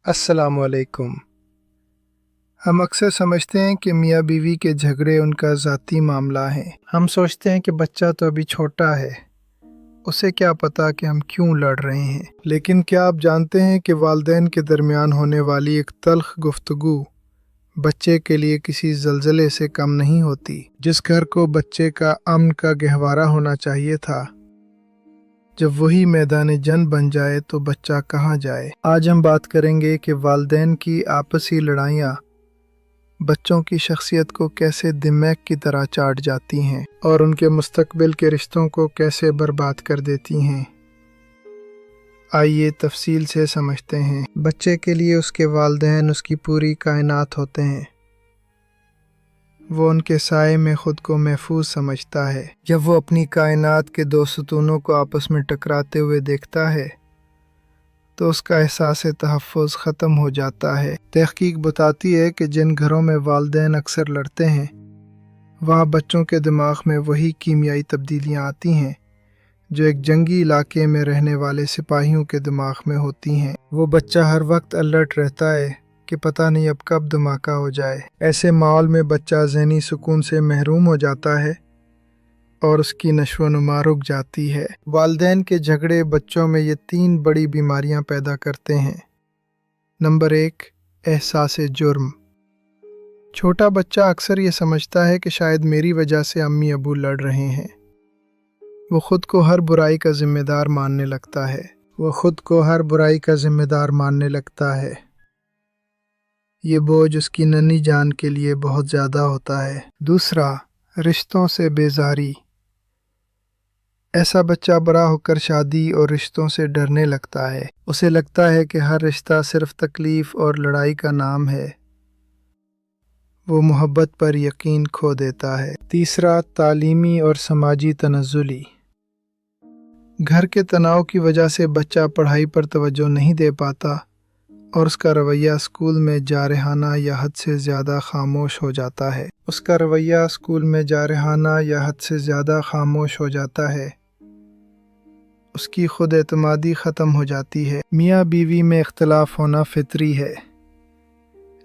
अस्सलाम वालेकुम। हम अक्सर समझते हैं कि मियाँ बीवी के झगड़े उनका ज़ाती मामला है। हम सोचते हैं कि बच्चा तो अभी छोटा है, उसे क्या पता कि हम क्यों लड़ रहे हैं। लेकिन क्या आप जानते हैं कि वालिदैन के दरमियान होने वाली एक तल्ख गुफ्तगू बच्चे के लिए किसी ज़लज़ले से कम नहीं होती। जिस घर को बच्चे का अमन का गहवारा होना चाहिए था, जब वही मैदान जंग बन जाए तो बच्चा कहाँ जाए। आज हम बात करेंगे कि वालिदैन की आपसी लड़ाइयाँ बच्चों की शख्सियत को कैसे दिमाग की तरह चाट जाती हैं और उनके मुस्तकबिल के रिश्तों को कैसे बर्बाद कर देती हैं। आइए तफसील से समझते हैं। बच्चे के लिए उसके वालिदैन उसकी पूरी कायनात होते हैं। वो उनके साए में ख़ुद को महफूज समझता है। जब वो अपनी कायनात के दो सतूनों को आपस में टकराते हुए देखता है तो उसका एहसास तहफ़्फ़ुज़ ख़त्म हो जाता है। तहक़ीक़ बताती है कि जिन घरों में वालिदैन अक्सर लड़ते हैं, वहाँ बच्चों के दिमाग में वही कीमियाई तब्दीलियाँ आती हैं जो एक जंगी इलाके में रहने वाले सिपाहियों के दिमाग में होती हैं। वो बच्चा हर वक्त अलर्ट रहता है कि पता नहीं अब कब धमाका हो जाए। ऐसे माहौल में बच्चा ज़हनी सुकून से महरूम हो जाता है और उसकी नशोनुमा रुक जाती है। वालिदैन के झगड़े बच्चों में ये 3 बड़ी बीमारियां पैदा करते हैं। नंबर 1, एहसास जुर्म। छोटा बच्चा अक्सर ये समझता है कि शायद मेरी वजह से अम्मी अबू लड़ रहे हैं। वो खुद को हर बुराई का जिम्मेदार मानने लगता है। ये बोझ उसकी नन्ही जान के लिए बहुत ज़्यादा होता है। दूसरा, रिश्तों से बेजारी। ऐसा बच्चा बड़ा होकर शादी और रिश्तों से डरने लगता है। उसे लगता है कि हर रिश्ता सिर्फ तकलीफ़ और लड़ाई का नाम है। वो मोहब्बत पर यकीन खो देता है। तीसरा, तालीमी और समाजी तनज़्ज़ुली। घर के तनाव की वजह से बच्चा पढ़ाई पर तवज्जो नहीं दे पाता और उसका रवैया स्कूल में जारहाना या हद से ज़्यादा खामोश हो जाता है। उसकी खुद एतमादी ख़त्म हो जाती है। मियाँ बीवी में इख्तलाफ होना फितरी है,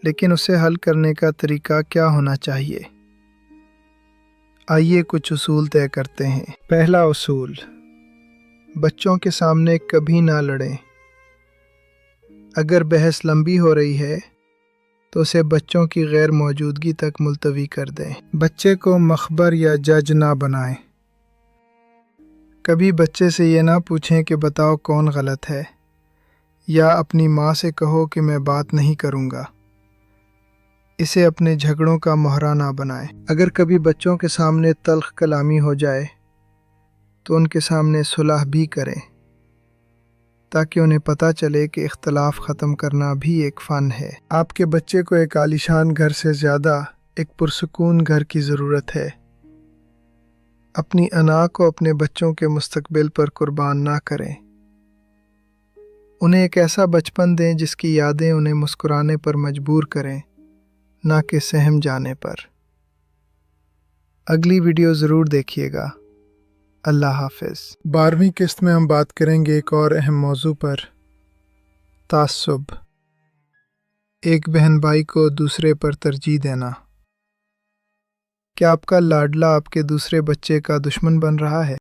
लेकिन उसे हल करने का तरीका क्या होना चाहिए? आइए कुछ उसूल तय करते हैं। पहला उसूल, बच्चों के सामने कभी ना लड़ें। अगर बहस लंबी हो रही है तो उसे बच्चों की गैर मौजूदगी तक मुलतवी कर दें। बच्चे को मखबर या जज ना बनाएं। कभी बच्चे से ये ना पूछें कि बताओ कौन गलत है, या अपनी माँ से कहो कि मैं बात नहीं करूँगा। इसे अपने झगड़ों का मोहरा ना बनाएं। अगर कभी बच्चों के सामने तल्ख कलामी हो जाए तो उनके सामने सुलह भी करें, ताकि उन्हें पता चले कि इख्तलाफ ख़त्म करना भी एक फ़न है। आपके बच्चे को एक आलीशान घर से ज़्यादा एक पुरसुकून घर की ज़रूरत है। अपनी अना को अपने बच्चों के मुस्तकबिल पर कुर्बान ना करें। उन्हें एक ऐसा बचपन दें जिसकी यादें उन्हें मुस्कुराने पर मजबूर करें, ना कि सहम जाने पर। अगली वीडियो ज़रूर देखिएगा। अल्लाह हाफ़िज़। 12वीं किस्त में हम बात करेंगे एक और अहम मौजू पर, तासुब। एक बहन भाई को दूसरे पर तरजीह देना। क्या आपका लाडला आपके दूसरे बच्चे का दुश्मन बन रहा है?